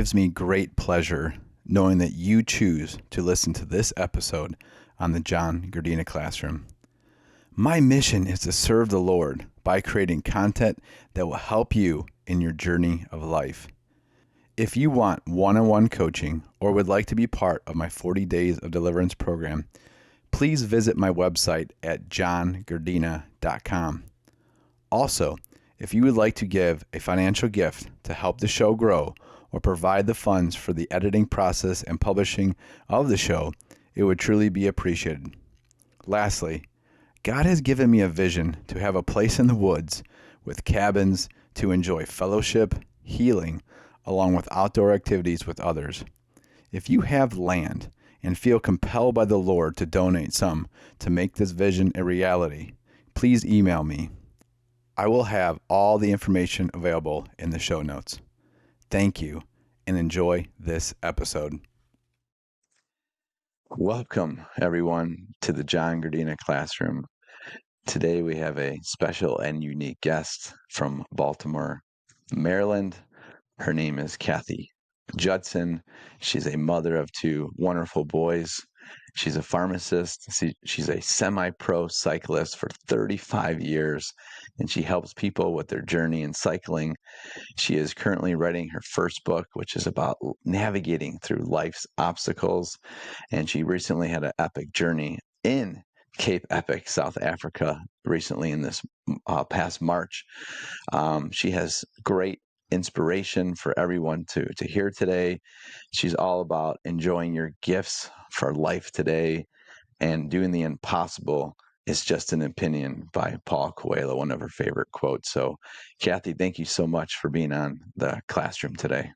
gives me great pleasure knowing that you choose to listen to this episode on the John Gardina Classroom. My mission is to serve the Lord by creating content that will help you in your journey of life. If you want one-on-one coaching or would like to be part of my 40 Days of Deliverance program, please visit my website at johngardina.com. Also, if you would like to give a financial gift to help the show grow or provide the funds for the editing process and publishing of the show, it would truly be appreciated. Lastly, God has given me a vision to have a place in the woods with cabins to enjoy fellowship, healing, along with outdoor activities with others. If you have land and feel compelled by the Lord to donate some to make this vision a reality, please email me. I will have all the information available in the show notes. Thank you and enjoy this episode. Welcome, everyone, to the John Gardina Classroom. Today we have a special and unique guest from Baltimore, Maryland. Her name is Kathy Judson. She's a mother of two wonderful boys. She's a pharmacist. She's a semi-pro cyclist for 35 years, and she helps people with their journey in cycling. She is currently writing her first book, which is about navigating through life's obstacles. And she recently had an epic journey in Cape Epic, South Africa, recently in this past March. She has great inspiration for everyone to hear today. She's all about enjoying your gifts for life today, and doing the impossible is just an opinion by Paul Coelho, one of her favorite quotes. So, Kathy, thank you so much for being on the classroom today.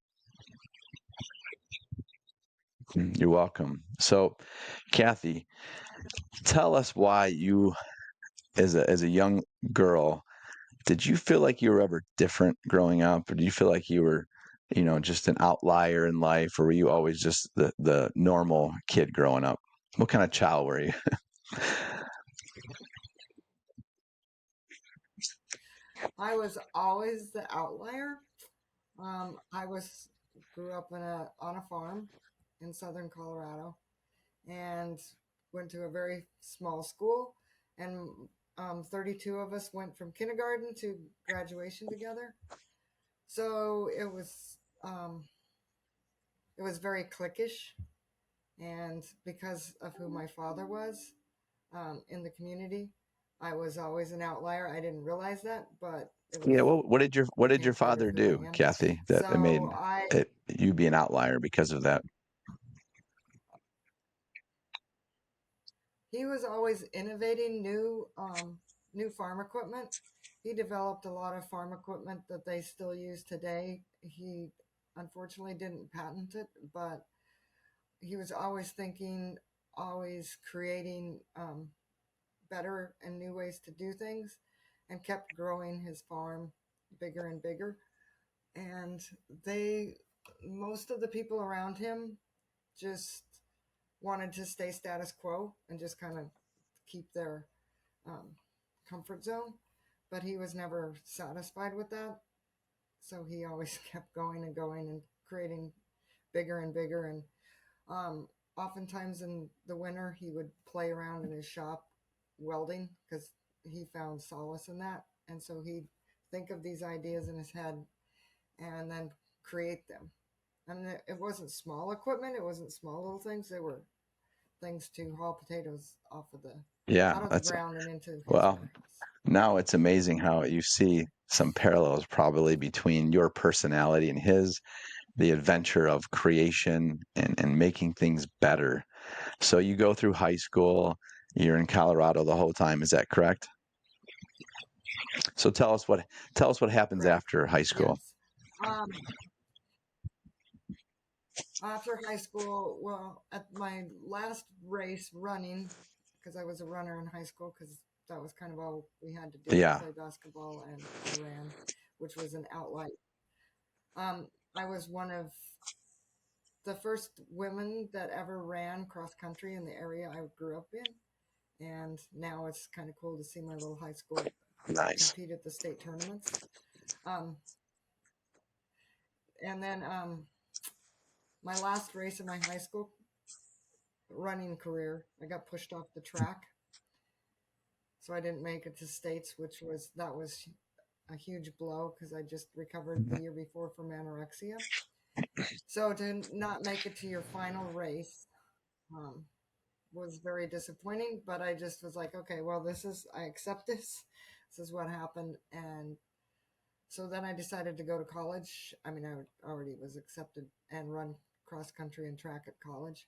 You're welcome. So, Kathy, tell us why you, as a young girl, did you feel like you were ever different growing up, or do you feel like you were, just an outlier in life, or were you always just the normal kid growing up? What kind of child were you? I was always the outlier. I grew up on a farm in southern Colorado, and went to a very small school, and 32 of us went from kindergarten to graduation together. So it was very cliquish, and because of who my father was in the community, I was always an outlier. I didn't realize that, but Yeah. Well, what did your became part of father who I do, am. Kathy, that made So I you be an outlier because of that? He was always innovating new farm equipment. He developed a lot of farm equipment that they still use today. He unfortunately didn't patent it, but he was always thinking, always creating better and new ways to do things, and kept growing his farm bigger and bigger. And they, most of the people around him, just wanted to stay status quo and just kind of keep their um, comfort zone. But he was never satisfied with that. So he always kept going and going and creating bigger and bigger. And oftentimes in the winter, he would play around in his shop welding because he found solace in that. And so he'd think of these ideas in his head and then create them. And it wasn't small equipment, it wasn't small little things. They were things to haul potatoes Yeah, out of the that's ground and into his well. warehouse. Now it's amazing how you see some parallels probably between your personality and his, the adventure of creation and making things better. So you go through high school, you're in Colorado the whole time, is that correct? So tell us what happens Correct. after high school. Yes. Um, After high school, well, at my last race running, because I was a runner in high school, because that was kind of all we had to do, Yeah. play basketball, and I ran, which was an outlier. I was one of the first women that ever ran cross country in the area I grew up in. And now it's kind of cool to see my little high school Nice. compete at the state tournaments. Um, and then my last race in my high school running career, I got pushed off the track, so I didn't make it to states, that was a huge blow because I just recovered the year before from anorexia. So to not make it to your final race um, was very disappointing. But I just was like, okay, well, I accept this. This is what happened, and so then I decided to go to college. I mean, I already was accepted and run cross country and track at college.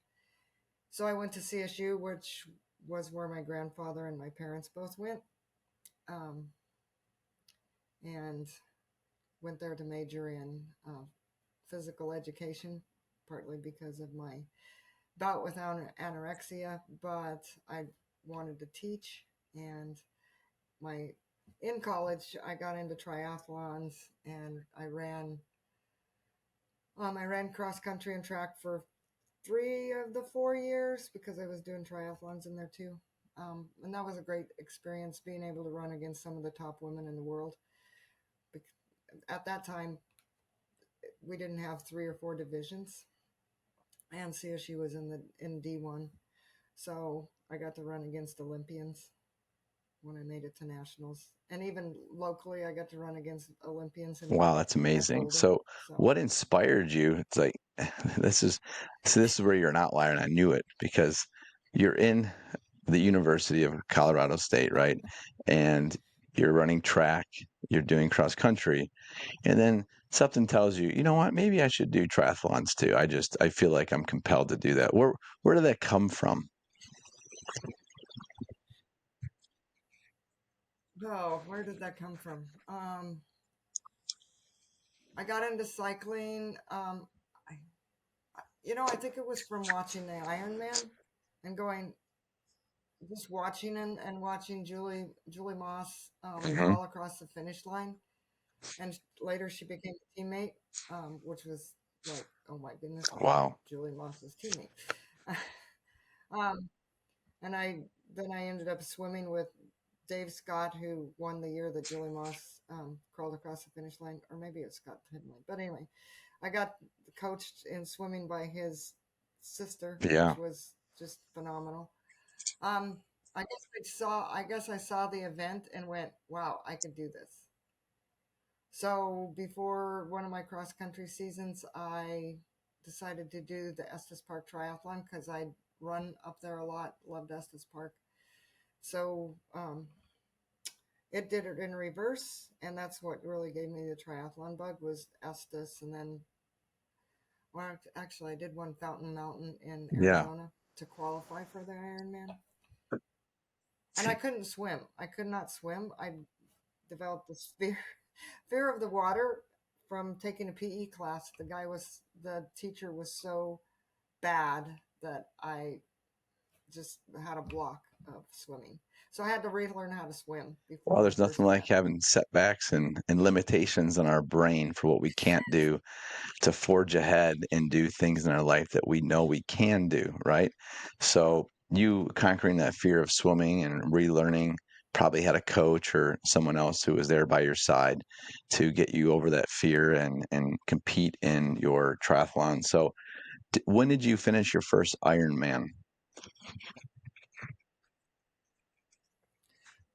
So I went to CSU, which was where my grandfather and my parents both went, um, and went there to major in physical education, partly because of my bout with anorexia. But I wanted to teach, and my in college I got into triathlons, and I ran cross country and track for 3 of the 4 years because I was doing triathlons in there too. And that was a great experience being able to run against some of the top women in the world. At that time, we didn't have 3 or 4 divisions, and CSU was in D1, so I got to run against Olympians when I made it to nationals, and even locally, I got to run against Olympians Wow, that's at amazing. Boulder. So, So what inspired you? It's like this is this is where you're an outlier, and I knew it because you're in the University of Colorado State, right? And you're running track, you're doing cross country, and then something tells you, you know what, maybe I should do triathlons too. I feel like I'm compelled to do that. Where did that come from? oh, where did that come from? I got into cycling. I think it was from watching the Ironman and going, just watching and watching Julie Moss Hmm. crawl across the finish line, and later she became a teammate, which was like, oh my goodness, I'm Wow. Julie Moss's teammate. um, and I ended up swimming with Dave Scott, who won the year that Julie Moss crawled across the finish line, or maybe it's Scott Tidwell. But anyway, I got coached in swimming by his sister, Yeah. which was just phenomenal. Um, I guess I saw the event and went, wow, I could do this. So before one of my cross country seasons, I decided to do the Estes Park Triathlon because I'd run up there a lot, loved Estes Park. So it did it in reverse, and that's what really gave me the triathlon bug was Estes, and then well, actually I did one Fountain Mountain in Yeah. Arizona to qualify for the Ironman, and I See, couldn't swim. I could not swim. I developed this fear of the water from taking a PE class. The teacher was so bad that I just had a block of swimming. So I had to relearn how to swim before well, my there's nothing first like event. having setbacks and limitations in our brain for what we can't do to forge ahead and do things in our life that we know we can do, right? So you conquering that fear of swimming and relearning probably had a coach or someone else who was there by your side to get you over that fear and compete in your triathlon. So when did you finish your first Ironman?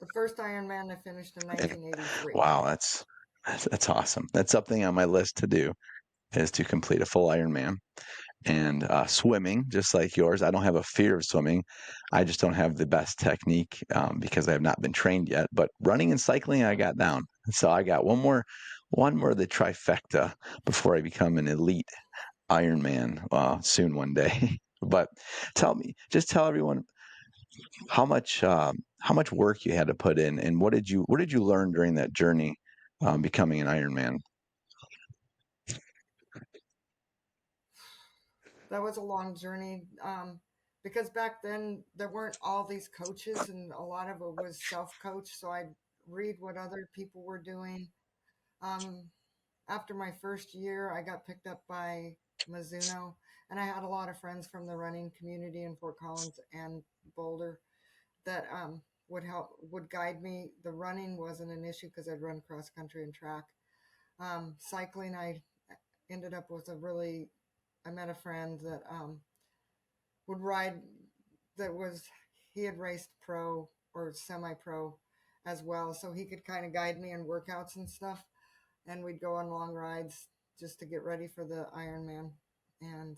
The first Ironman I finished in And 1983. wow, that's awesome. That's something on my list to do is to complete a full Ironman. And swimming, just like yours. I don't have a fear of swimming. I just don't have the best technique because I have not been trained yet. But running and cycling, I got down. So I got one more of the trifecta before I become an elite Ironman soon one day. But just tell everyone how much work you had to put in, and what did you learn during that journey becoming an Ironman? That was a long journey because back then there weren't all these coaches, and a lot of it was self-coach. So I'd read what other people were doing. Um, After my first year, I got picked up by Mizuno, and I had a lot of friends from the running community in Fort Collins and Boulder that would guide me. The running wasn't an issue because I'd run cross country and track. Cycling, I ended up with a really I met a friend that would ride, that was, he had raced pro or semi pro as well. So he could kind of guide me in workouts and stuff. And we'd go on long rides just to get ready for the Ironman. And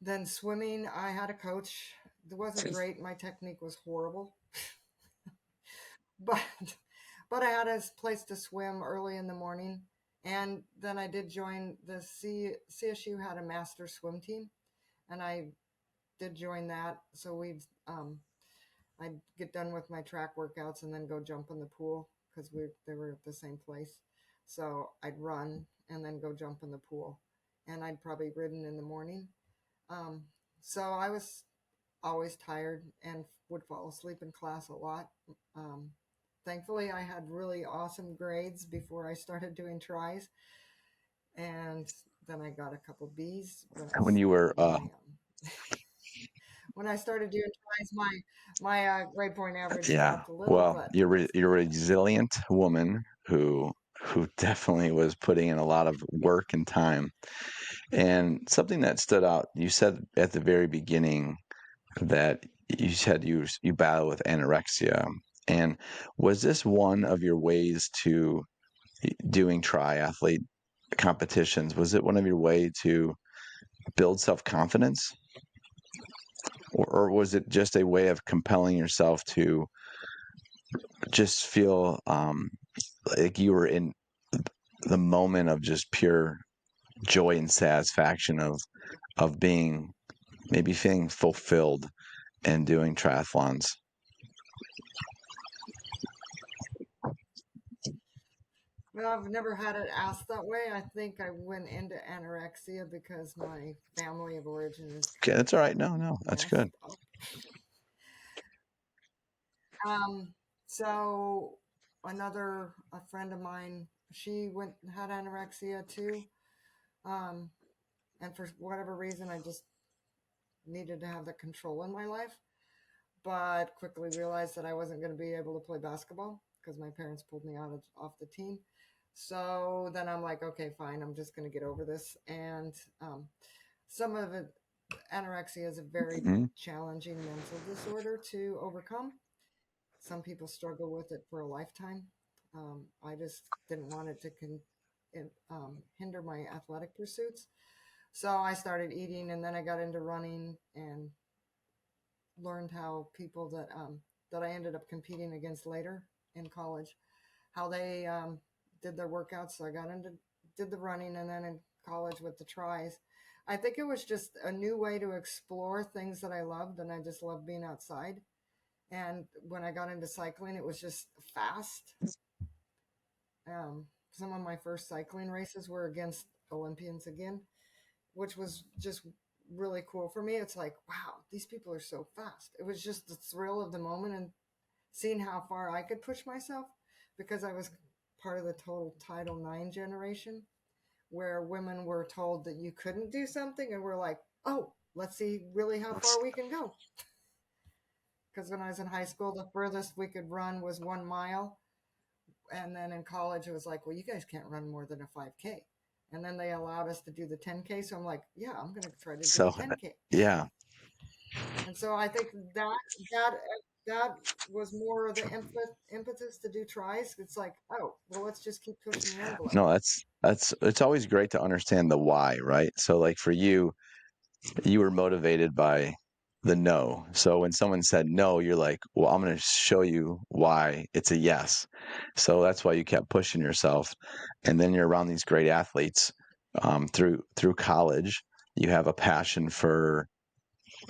then swimming, I had a coach. It wasn't great. My technique was horrible, but I had a place to swim early in the morning. And then I did join the CSU had a master swim team, and I did join that. So I'd get done with my track workouts and then go jump in the pool because they were at the same place. So I'd run and then go jump in the pool, and I'd probably ridden in the morning. Um, so I was always tired and would fall asleep in class a lot. Um, Thankfully, I had really awesome grades before I started doing tries, and then I got a couple B's When you were, when I started doing tries. My grade point average yeah, dropped a little, well, but you're a still. resilient woman who definitely was putting in a lot of work and time. And something that stood out, you said at the very beginning that you said you battle with anorexia. And was this one of your ways to doing triathlete competitions? Was it one of your way to build self-confidence? Or was it just a way of compelling yourself to just feel like you were in the moment of just pure joy and satisfaction of being maybe feeling fulfilled and doing triathlons? Well, I've never had it asked that way. I think I went into anorexia because my family of origin is Okay, kind of that's all right. No, that's messed good. up. Um, so another a friend of mine, she went had anorexia too. Um, and for whatever reason, I just needed to have the control in my life, but quickly realized that I wasn't going to be able to play basketball because my parents pulled me off the team. So then I'm like, okay, fine, I'm just going to get over this. And some of it, anorexia is a very Hmm. challenging mental disorder to overcome. Some people struggle with it for a lifetime. I just didn't want it to hinder my athletic pursuits. So I started eating, and then I got into running and learned how people that I ended up competing against later in college, how they did their workouts. So I got into did the running, and then in college with the tries. I think it was just a new way to explore things that I loved, and I just loved being outside. And when I got into cycling, it was just fast. Some of my first cycling races were against Olympians again, which was just really cool for me. It's like, wow, these people are so fast. It was just the thrill of the moment and seeing how far I could push myself because I was part of the total Title IX generation where women were told that you couldn't do something, and we're like, oh, let's see really how far we can go. Because when I was in high school, the furthest we could run was 1 mile. And then in college, it was like, well, you guys can't run more than a 5K. And then they allowed us to do the 10K. So I'm like, yeah, I'm going to try to do a So, 10K. yeah. And so I think that that was more of the impetus to do tries. It's like, oh, well, let's just keep pushing the envelope. No, that's it's always great to understand the why, right? So like for you were motivated by the no. So when someone said no, you're like, well, I'm going to show you why it's a yes. So that's why you kept pushing yourself. And then you're around these great athletes through college. You have a passion for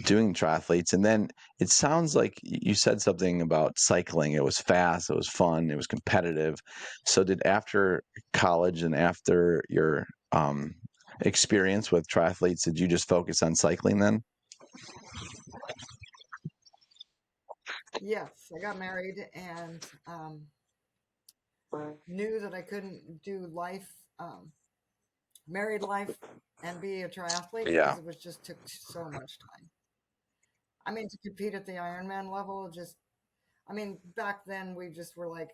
doing triathletes. And then it sounds like you said something about cycling. It was fast, it was fun, it was competitive. So did after college and after your experience with triathletes, did you just focus on cycling then? Yes, I got married and knew that I couldn't do married life, and be a triathlete because Yeah. it was just took so much time. I mean, to compete at the Ironman level, just, I mean, back then we just were like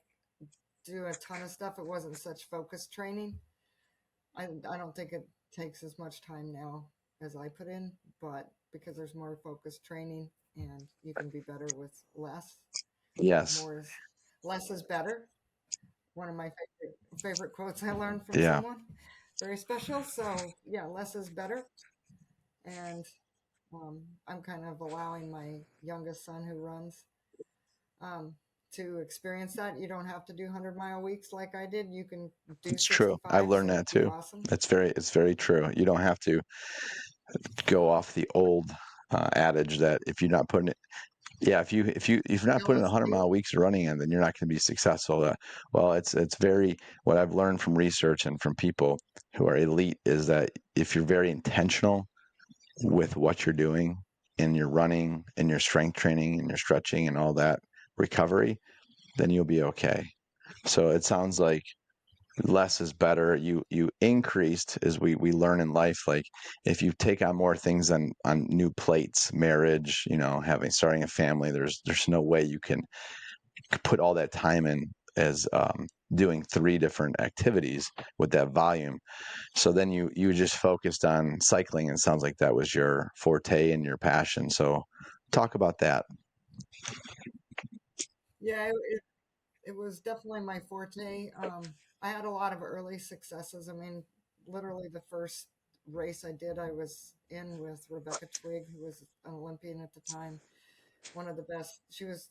doing a ton of stuff. It wasn't such focused training. I don't think it takes as much time now as I put in, but because there's more focused training and you can be better with less, Yes. more is less is better. One of my favorite quotes I learned from Yeah. someone very special. So yeah, less is better. And I'm kind of allowing my youngest son who runs um, to experience that. You don't have to do 100-mile weeks like I did. You can do It's true. I've 65s learned and that be too. awesome. It's very true. You don't have to go off the old adage that if you're not putting it, yeah, if you're not Yeah, putting let's 100 do mile it. weeks of running in, then you're not going to be successful. Well, it's very what I've learned from research and from people who are elite is that if you're very intentional with what you're doing in your running, in your strength training, and your stretching, and all that recovery, then you'll be okay. So it sounds like less is better. You increased as we learn in life. Like if you take on more things on new plates, marriage, having starting a family, there's no way you can put all that time in as doing three different activities with that volume. So then you just focused on cycling, and it sounds like that was your forte and your passion. So talk about that. Yeah, it was definitely my forte. I had a lot of early successes. I mean, literally the first race I did, I was in with Rebecca Twigg, who was an Olympian at the time, one of the best. She was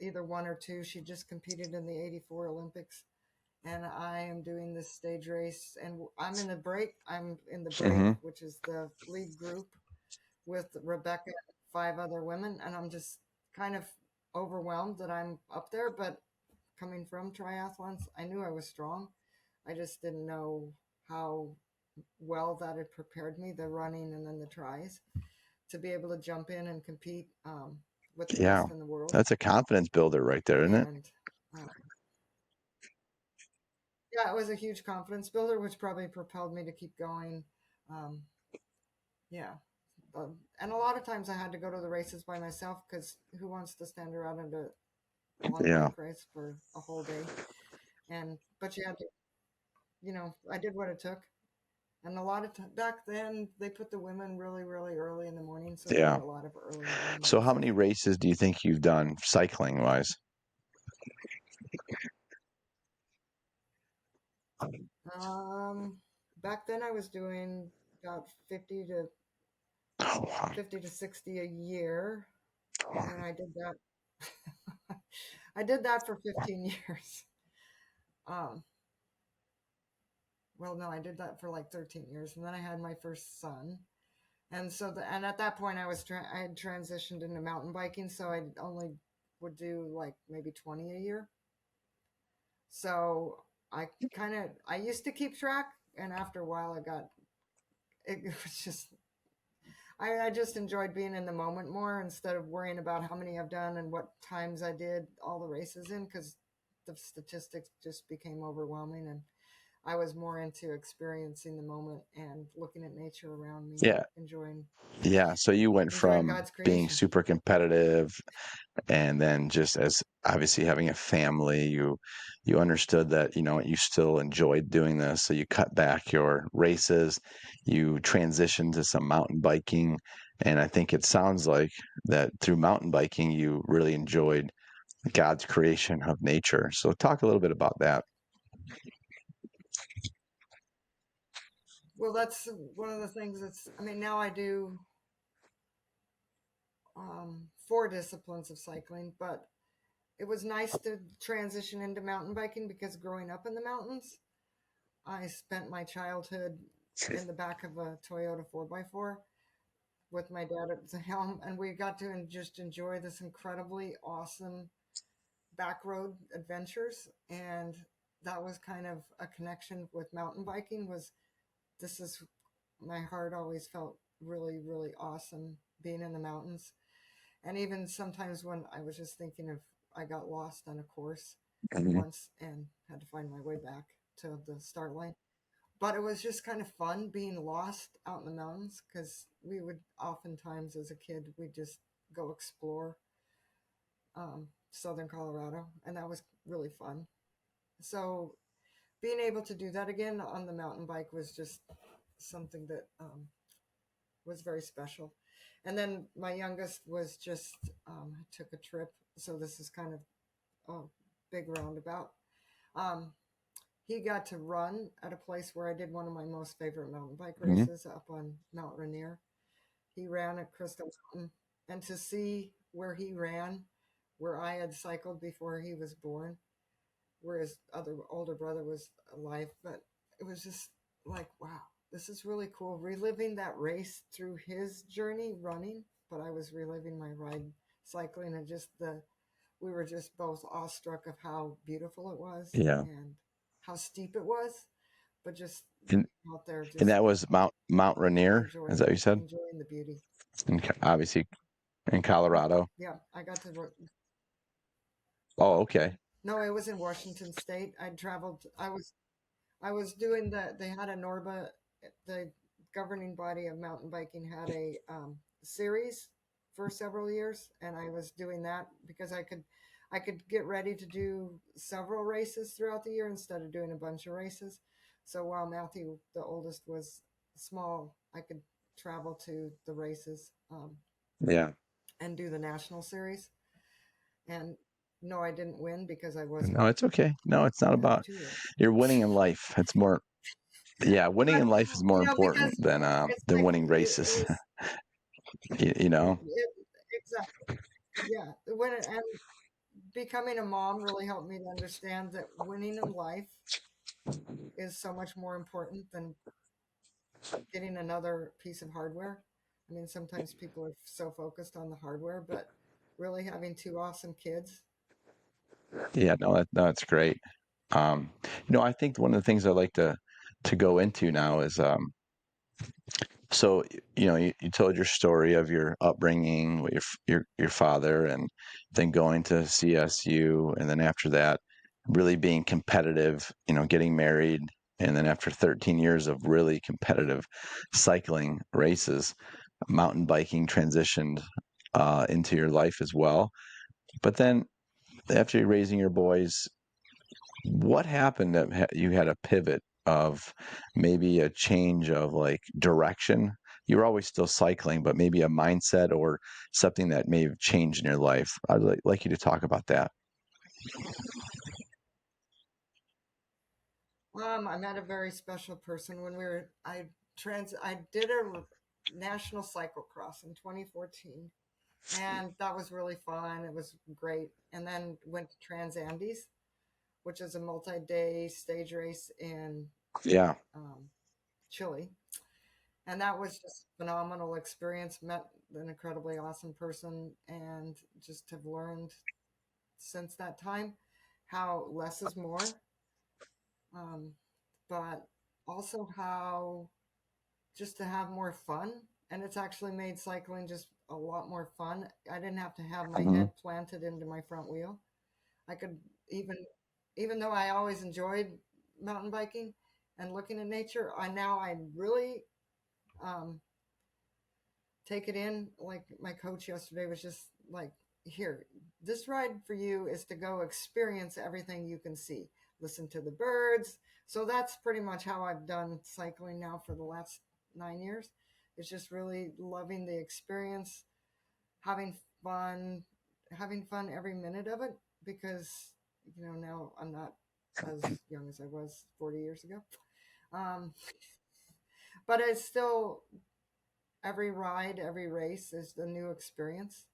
either one or two. She just competed in the '84 Olympics, and I am doing this stage race, and I'm in the break. I'm in the break, Hmm. which is the lead group with Rebecca and five other women, and I'm just kind of overwhelmed that I'm up there. But coming from triathlons, I knew I was strong. I just didn't know how well that had prepared me, the running and then the tries, to be able to jump in and compete with the Yeah, best in the world. that's a confidence builder right there, isn't it? And uh, yeah, it was a huge confidence builder, which probably propelled me to keep going. Um, yeah. And a lot of times I had to go to the races by myself because who wants to stand around in a long Yeah, bike race for a whole day? But you had to, I did what it took. And a lot of back then they put the women really, really early in the morning, so there were yeah. a lot of early morning So how races. many races do you think you've done cycling wise? Um, Back then I was doing about 50 to 60 a year, and I did that. I did that for 15 years. Um, well, no, I did that for like 13 years, and then I had my first son, and at that point I had transitioned into mountain biking, so I only would do like maybe 20 a year. So I used to keep track, and after a while it was just I just enjoyed being in the moment more instead of worrying about how many I've done and what times I did all the races in, because the statistics just became overwhelming, and I was more into experiencing the moment and looking at nature around me and Yeah, enjoying yeah. So you went enjoying from God's being creation. super competitive, and then just as obviously having a family, you understood that you still enjoyed doing this, so you cut back your races, you transitioned to some mountain biking, and I think it sounds like that through mountain biking you really enjoyed God's creation of nature. So talk a little bit about that. Well, that's one of the things that's, I mean, now I do four disciplines of cycling, but it was nice to transition into mountain biking because growing up in the mountains, I spent my childhood in the back of a Toyota 4x4 with my dad at the helm, and we got to just enjoy this incredibly awesome back road adventures. And that was kind of a connection with mountain biking. Was this is my heart always felt really, really awesome being in the mountains. And even sometimes when I was just thinking of, I got lost on a course Mhm. once and had to find my way back to the start line. But it was just kind of fun being lost out in the mountains because we would oftentimes, as a kid, we just go explore southern Colorado, and that was really fun. So being able to do that again on the mountain bike was just something that was very special. And then my youngest was just took a trip, so this is kind of a big roundabout. Um, he got to run at a place where I did one of my most favorite mountain bike Mhm. races up on Mount Rainier. He ran at Crystal Mountain, and to see where he ran, where I had cycled before he was born, where his other older brother was alive, but it was just like, wow, this is really cool. Reliving that race through his journey running, but I was reliving my ride cycling, and just we were just both awestruck of how beautiful it was Yeah. and how steep it was, but just And out there, and just that was Mount Rainier. Is that what you said? enjoying the beauty. Obviously in Colorado. Yeah, I got to. Oh, okay. No, it was in Washington State. I traveled. I was doing they had a Norba, the governing body of mountain biking had a series for several years, and I was doing that because I could get ready to do several races throughout the year instead of doing a bunch of races. So while Matthew, the oldest, was small, I could travel to the races Yeah. and do the national series. And no, I didn't win because I wasn't No, it's okay. No, it's not about 22 yet. you're winning in life. It's more, yeah, winning But in life is more because important it's than like winning it races. was You know? it, exactly, yeah. And becoming a mom really helped me to understand that winning in life is so much more important than getting another piece of hardware. I mean, sometimes people are so focused on the hardware, but really having two awesome kids. Yeah, no, no, it's great. Um, I think one of the things I like to go into now is so you told your story of your upbringing with your father, and then going to CSU, and then after that really being competitive, getting married, and then after 13 years of really competitive cycling races, mountain biking transitioned into your life as well. But then after you're raising your boys, what happened that you had a pivot of maybe a change of like direction? You were always still cycling, but maybe a mindset or something that may have changed in your life. I'd like you to talk about that. I met a very special person when I did a national cyclocross in 2014, and that was really fun. It was great. And then went to Trans Andes, which is a multi-day stage race in Yeah. um, Chile, and that was just a phenomenal experience. Met an incredibly awesome person, and just have learned since that time how less is more, um, but also how just to have more fun. And it's actually made cycling just a lot more fun. I didn't have to have my Hmm. head planted into my front wheel. I could even, even though I always enjoyed mountain biking and looking at nature, I really um, take it in. Like my coach yesterday was just like, here, this ride for you is to go experience everything you can see, listen to the birds. So that's pretty much how I've done cycling now for the last 9 years. It's just really loving the experience, having fun, having fun every minute of it, because, now I'm not as young as I was 40 years ago. Um, but it's still, every ride, every race is a new experience,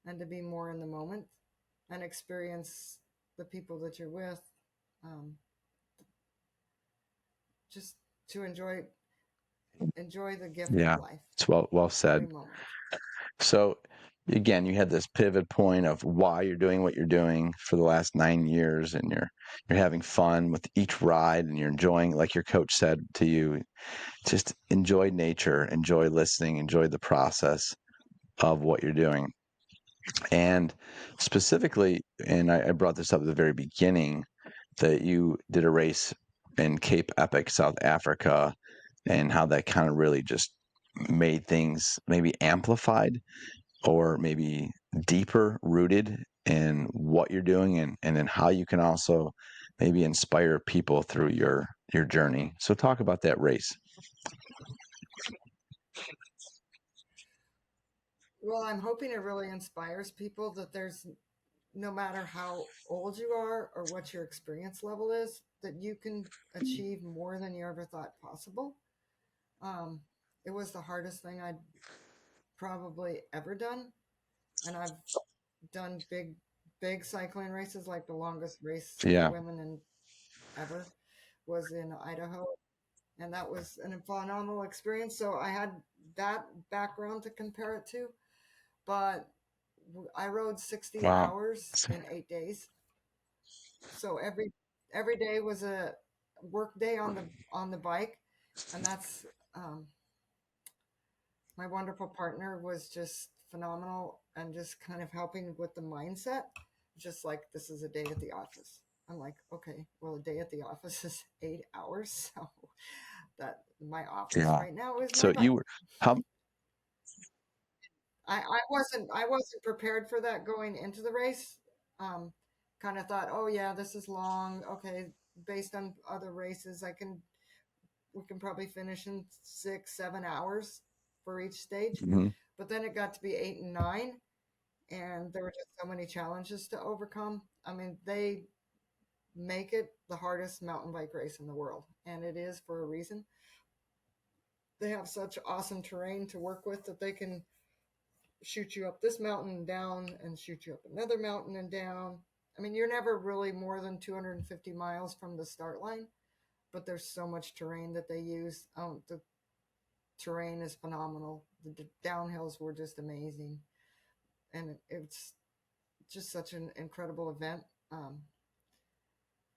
and to be more in the moment and experience the people that you're with, um, just to enjoy the gift of Yeah. life It's well every said. moment. So again, you had this pivot point of why you're doing what you're doing for the last 9 years, and you're having fun with each ride, and you're enjoying, like your coach said to you, just enjoy nature, enjoy listening, enjoy the process of what you're doing. And specifically, and I brought this up at the very beginning, that you did a race in Cape Epic, South Africa, and how that kind of really just made things maybe amplified or maybe deeper rooted in what you're doing, and then how you can also maybe inspire people through your journey. So talk about that race. Well, I'm hoping it really inspires people that there's no matter how old you are or what your experience level is, that you can achieve more than you ever thought possible. Um, it was the hardest thing I'd probably ever done, and I've done big cycling races. Like the longest race for Yeah. women in ever was in Idaho, and that was an phenomenal experience. So I had that background to compare it to, but I rode 60 Wow. hours in 8 days. So every day was a work day on the bike, and that's um, my wonderful partner was just phenomenal and just kind of helping with the mindset. Just like this is a day at the office. I'm like, okay, well, a day at the office is 8 hours, so that my office Yeah. right now is my So bike. you were how I wasn't prepared for that going into the race. Um, Kind of thought, oh yeah, this is long. Okay, based on other races, we can probably finish in 6 7 hours for each stage. Mhm. But then it got to be 8 and 9, and there were just so many challenges to overcome. I mean, they make it the hardest mountain bike race in the world, and it is for a reason. They have such awesome terrain to work with that they can shoot you up this mountain and down and shoot you up another mountain and down. I mean, you're never really more than 250 miles from the start line, but there's so much terrain that they use. The terrain is phenomenal. The downhills were just amazing, and it's just such an incredible event. Um,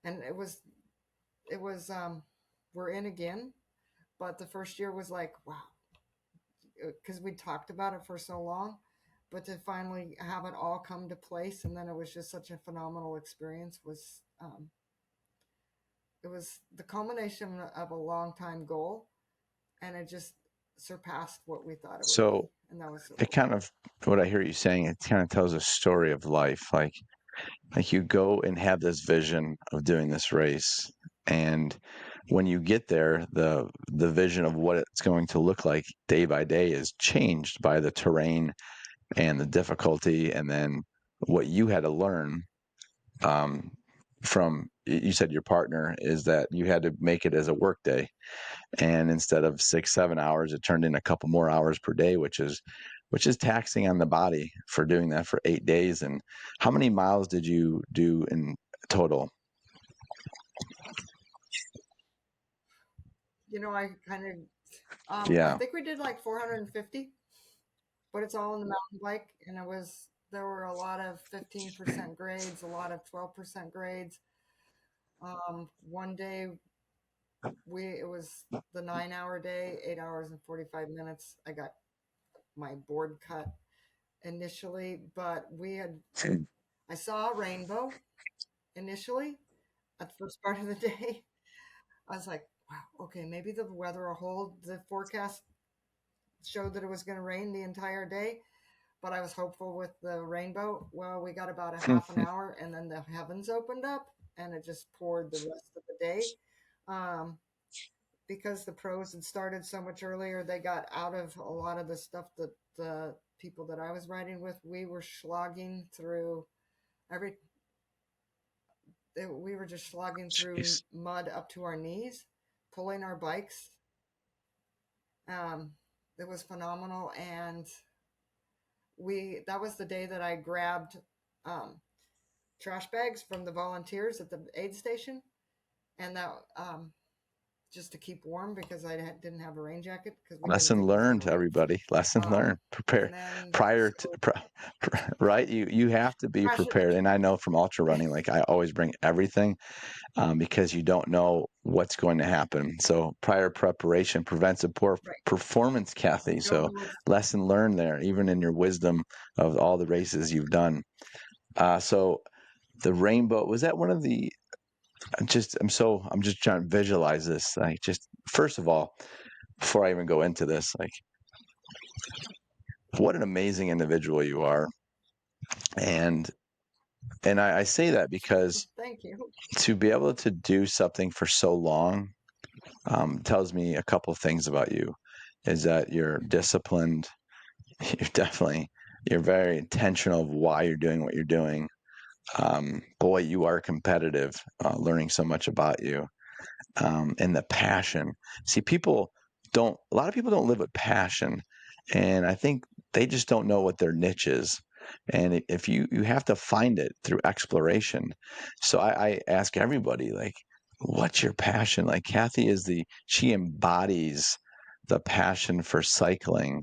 and it was we're in again, but the first year was like wow, because we talked about it for so long, but to finally have it all come to place, and then it was just such a phenomenal experience. It was the culmination of a long time goal, and it just surpassed what we thought it would be, so and that was so it cool. kind of what I hear you saying, it kind of tells a story of life. Like you go and have this vision of doing this race, and when you get there, the vision of what it's going to look like day by day is changed by the terrain and the difficulty, and then what you had to learn um, from you said your partner is that you had to make it as a work day, and instead of 6 7 hours it turned in a couple more hours per day, which is taxing on the body for doing that for 8 days. And how many miles did you do in total? I kind of I Yeah. think we did like 450, but it's all in the mountain bike, and there were a lot of 15% grades, a lot of 12% grades. One day it was the 9 hour day, 8 hours and 45 minutes. I got my board cut initially, but I saw a rainbow initially at the first part of the day. I was like, wow, okay, maybe the weather will hold. The forecast showed that it was going to rain the entire day, but I was hopeful with the rainbow. Well, we got about a half an hour, and then the heavens opened up, and it just poured the rest of the day. Um, because the pros had started so much earlier, they got out of a lot of the stuff that the people that I was riding with, we were slogging through every, we were just slogging through Jeez. mud up to our knees, pulling our bikes. Um, it was phenomenal. And that was the day that I grabbed um, trash bags from the volunteers at the aid station. And that, just to keep warm because didn't have a rain jacket because we didn't Lesson think it was going to learned, rain. everybody. Lesson learned. Prepare And then prior to so right. You have to be crash it. prepared. And I know from ultra running, like I always bring everything because you don't know what's going to happen. So prior preparation prevents a poor Right. performance, Kathy. You don't So know what's lesson learned there, even in your wisdom of all the races you've done. So the rainbow, was that one of the I'm just trying to visualize this. Like just first of all, before I even go into this, like what an amazing individual you are. And I say that because thank you. to be able to do something for so long tells me a couple of things about you. Is that you're disciplined. You're definitely You're very intentional of why you're doing what you're doing. Boy, you are competitive, learning so much about you, and the passion. See, a lot of people don't live with passion. And I think they just don't know what their niche is. And if you have to find it through exploration. So I ask everybody, like, what's your passion? Like Kathy she embodies the passion for cycling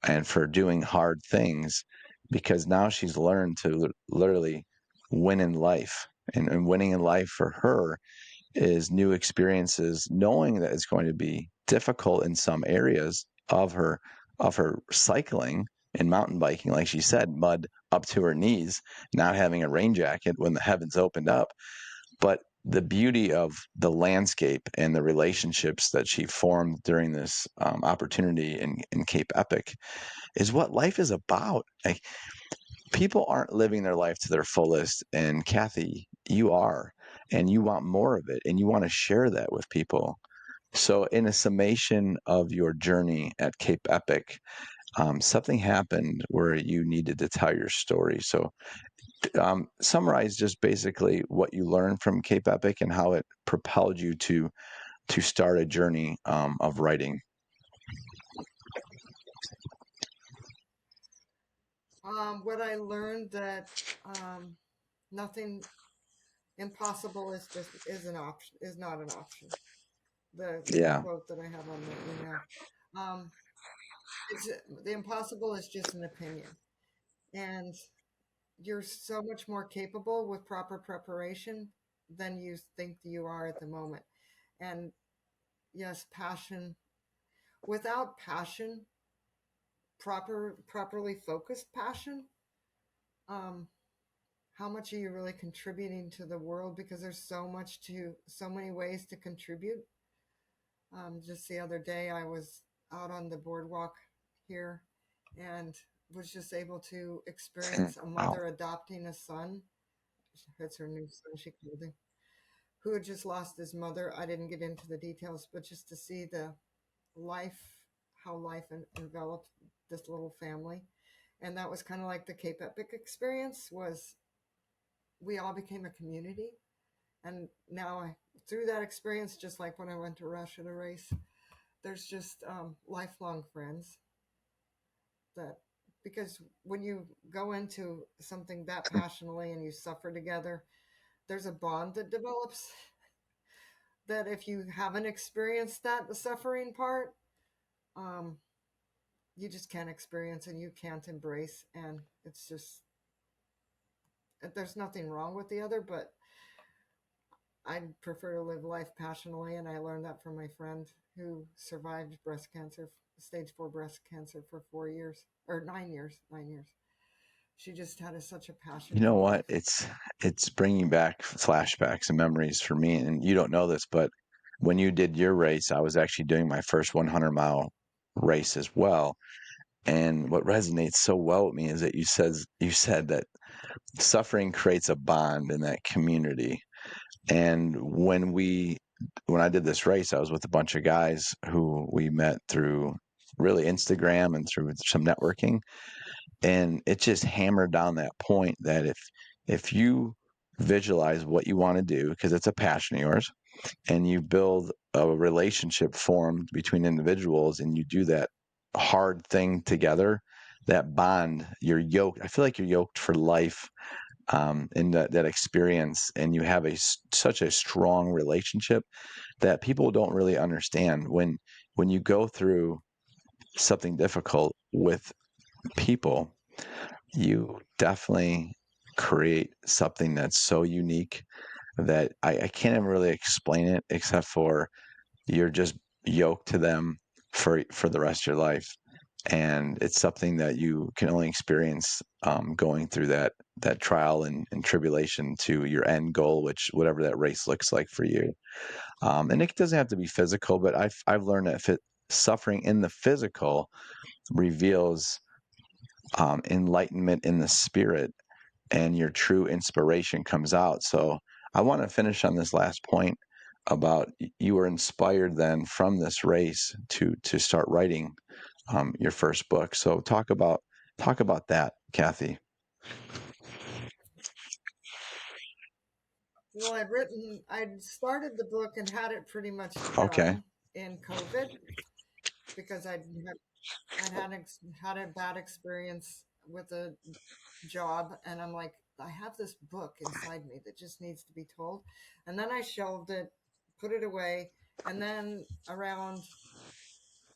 and for doing hard things because now she's learned to literally win in life. And winning in life for her is new experiences, knowing that it's going to be difficult in some areas of her cycling and mountain biking, like she said, mud up to her knees, not having a rain jacket when the heavens opened up. But the beauty of the landscape and the relationships that she formed during this opportunity in Cape Epic is what life is about. Like, people aren't living their life to their fullest, and Kathy, you are, and you want more of it, and you want to share that with people. So, in a summation of your journey at Cape Epic, something happened where you needed to tell your story. So, summarize just basically what you learned from Cape Epic and how it propelled you to start a journey of writing. What I learned that um, nothing impossible is an option, is not an option. The Yeah. quote that I have on the email. Um, it's the impossible is just an opinion, and you're so much more capable with proper preparation than you think you are at the moment. And yes, passion. Without passion, properly focused passion, um, how much are you really contributing to the world? Because there's so many ways to contribute. Just the other day, I was out on the boardwalk here and was just able to experience a Wow. mother adopting a son. It's her new son, she called him, who had just lost his mother. I didn't get into the details, but just to see the life, how life enveloped this little family. And that was kind of like the Cape Epic experience was we all became a community. And now through that experience, just like when I went to Russia to race, there's just lifelong friends that because when you go into something that passionately and you suffer together, there's a bond that develops that if you haven't experienced that, the suffering part, um, you just can't experience and you can't embrace. And it's just, there's nothing wrong with the other, but I'd prefer to live life passionately. And I learned that from my friend who survived breast cancer, stage 4 breast cancer for 4 years or 9 years, 9 years. She just had such a You passion know for what? life. It's bringing back flashbacks and memories for me. And you don't know this, but when you did your race, I was actually doing my first 100-mile race as well. And what resonates so well with me is that you said that suffering creates a bond in that community. And when I did this race, I was with a bunch of guys who we met through really Instagram and through some networking, and it just hammered down that point that if you visualize what you want to do because it's a passion of yours and you build a relationship formed between individuals and you do that hard thing together, that bond, you're yoked. I feel like you're yoked for life, in that experience, and you have such a strong relationship that people don't really understand when you go through something difficult with people. You definitely create something that's so unique that I can't even really explain it except for you're just yoked to them for the rest of your life. And it's something that you can only experience going through that trial and tribulation to your end goal, which whatever that race looks like for you. And it doesn't have to be physical, but I've learned that suffering in the physical reveals enlightenment in the spirit, and your true inspiration comes out. So I want to finish on this last point about you were inspired then from this race to start writing your first book. So talk about Talk about that, Kathy. Well, I'd started the book and had it pretty much Okay. done in COVID because I'd had a bad experience with a job, and I'm like, I have this book inside me that just needs to be told. And then I shelved it, put it away, and then around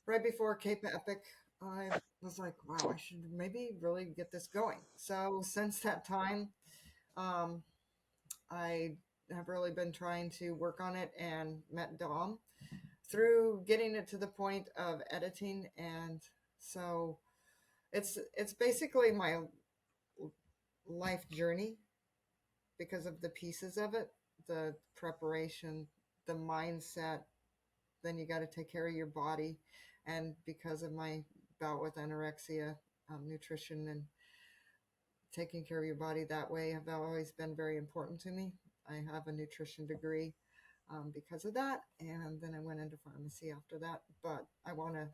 right before Cape Epic, I was like, wow, I should maybe really get this going. So since that time, um, I have really been trying to work on it and met Dom through getting it to the point of editing, and so it's basically my life journey because of the pieces of it, the preparation, the mindset. Then you got to take care of your body, and because of my bout with anorexia, nutrition and taking care of your body that way have always been very important to me. I have a nutrition degree because of that, and then I went into pharmacy after that. But I want to,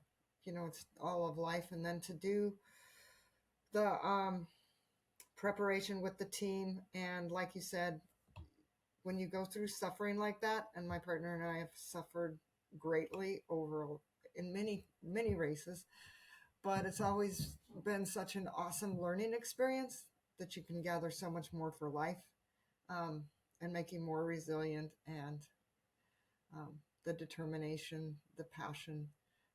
it's all of life, and then to do the preparation with the team, and like you said, when you go through suffering like that, and my partner and I have suffered greatly over in many races, but it's always been such an awesome learning experience that you can gather so much more for life, um, and make you more resilient, and um, the determination, the passion,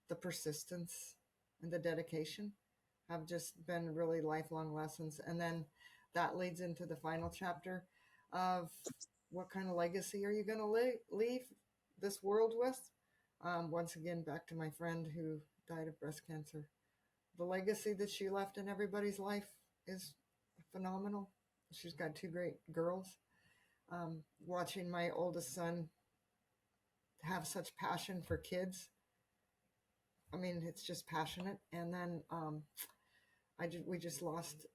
the persistence, and the dedication have just been really lifelong lessons. And then that leads into the final chapter of what kind of legacy are you going to leave this world with? Once again, back to my friend who died of breast cancer. The legacy that she left in everybody's life is phenomenal. She's got two great girls. Watching my oldest son have such passion for kids. I mean, it's just passionate. And then we just lost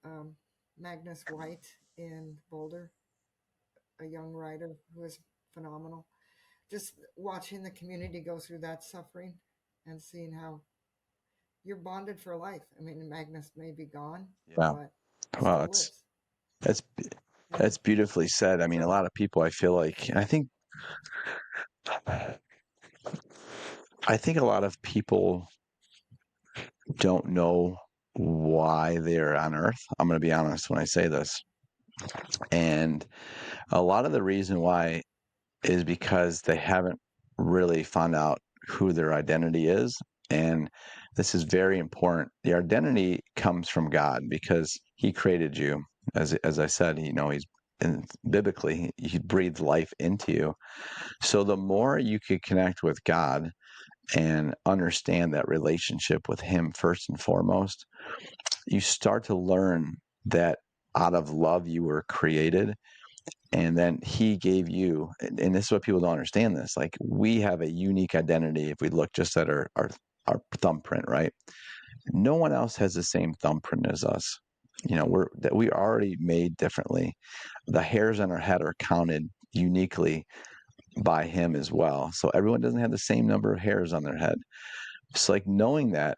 Magnus White in Boulder, a young rider who was phenomenal. Just watching the community go through that suffering and seeing how you're bonded for life. I mean, Magnus may be gone, Yeah. but he Wow, still lives. that's And that's beautifully said. I mean, a so, lot of people, I feel like, and I think a lot of people don't know why they're on Earth. I'm going to be honest when I say this. And a lot of the reason why is because they haven't really found out who their identity is. And this is very important. The identity comes from God because He created you. As I said, He's and biblically He breathed life into you. So the more you could connect with God and understand that relationship with Him first and foremost, you start to learn that out of love you were created, and then He gave you, and this is what people don't understand, this, like, we have a unique identity. If we look just at our thumbprint, right? No one else has the same thumbprint as us. We are already made differently. The hairs on our head are counted uniquely by Him as well, so everyone doesn't have the same number of hairs on their head. It's like, knowing that,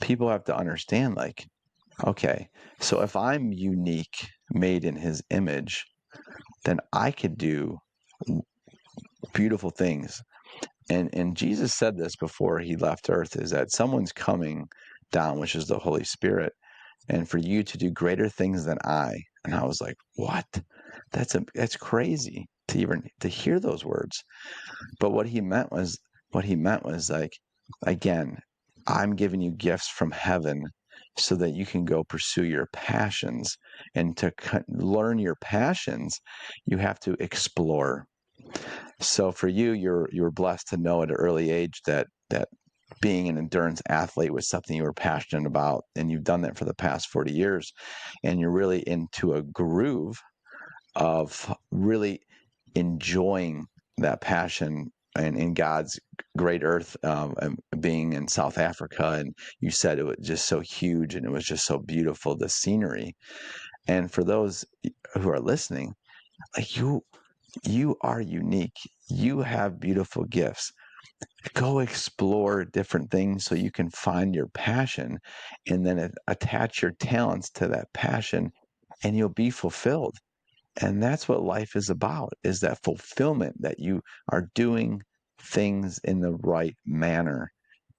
people have to understand, like, okay, so if I'm unique, made in His image, then I could do beautiful things. And Jesus said this before He left earth, is that someone's coming down, which is the Holy Spirit, and for you to do greater things than I. And I was like, what? That's crazy to even to hear those words. But what he meant was like, again, I'm giving you gifts from heaven so that you can go pursue your passions. And to learn your passions, you have to explore. So for you, you're blessed to know at an early age that being an endurance athlete was something you were passionate about, and you've done that for the past 40 years, and you're really into a groove of really enjoying that passion and in God's great earth, being in South Africa. And you said it was just so huge and it was just so beautiful, the scenery. And for those who are listening, like, you are unique. You have beautiful gifts. Go explore different things so you can find your passion and then attach your talents to that passion and you'll be fulfilled. And that's what life is about, is that fulfillment, that you are doing things in the right manner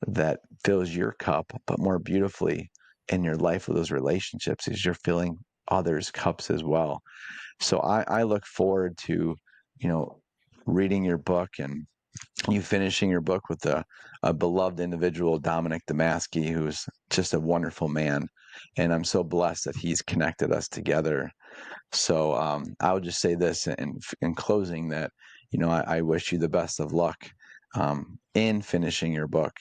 that fills your cup, but more beautifully in your life with those relationships is you're filling others' cups as well. So I look forward to, you know, reading your book and you finishing your book with a beloved individual, Dominic Damaski, who's just a wonderful man. And I'm so blessed that he's connected us together. So I would just say this in closing that, I wish you the best of luck in finishing your book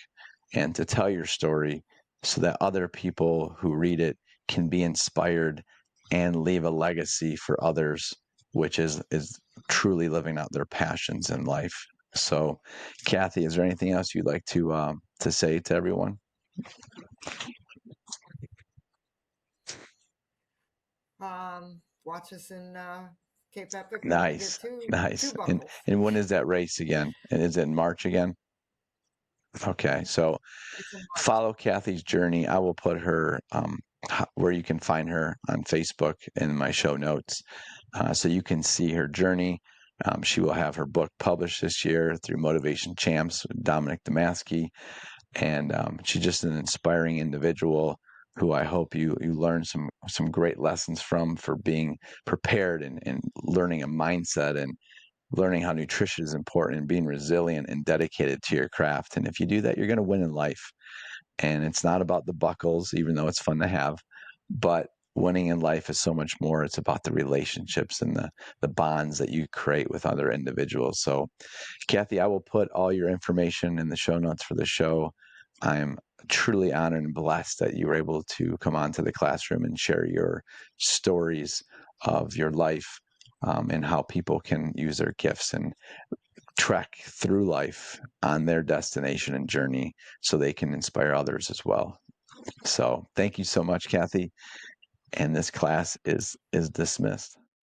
and to tell your story so that other people who read it can be inspired and leave a legacy for others, which is truly living out their passions in life. So, Kathy, is there anything else you'd like to say to everyone? Watch us in Cape Epic when we get Nice, two nice. And buckles. and when is that race again? And is it in March again? Okay, so It's in March. follow Kathy's journey. I will put her where you can find her on Facebook in my show notes, so you can see her journey. She will have her book published this year through Motivation Champs, Dominic Damaski, and she's just an inspiring individual who I hope you learn some great lessons from for being prepared and learning a mindset and learning how nutrition is important and being resilient and dedicated to your craft. And if you do that, you're going to win in life. And it's not about the buckles, even though it's fun to have, but winning in life is so much more. It's about the relationships and the bonds that you create with other individuals. So, Kathy, I will put all your information in the show notes for the show. I'm truly honored and blessed that you were able to come onto the classroom and share your stories of your life, and how people can use their gifts and trek through life on their destination and journey so they can inspire others as well. So thank you so much, Kathy. And this class is dismissed.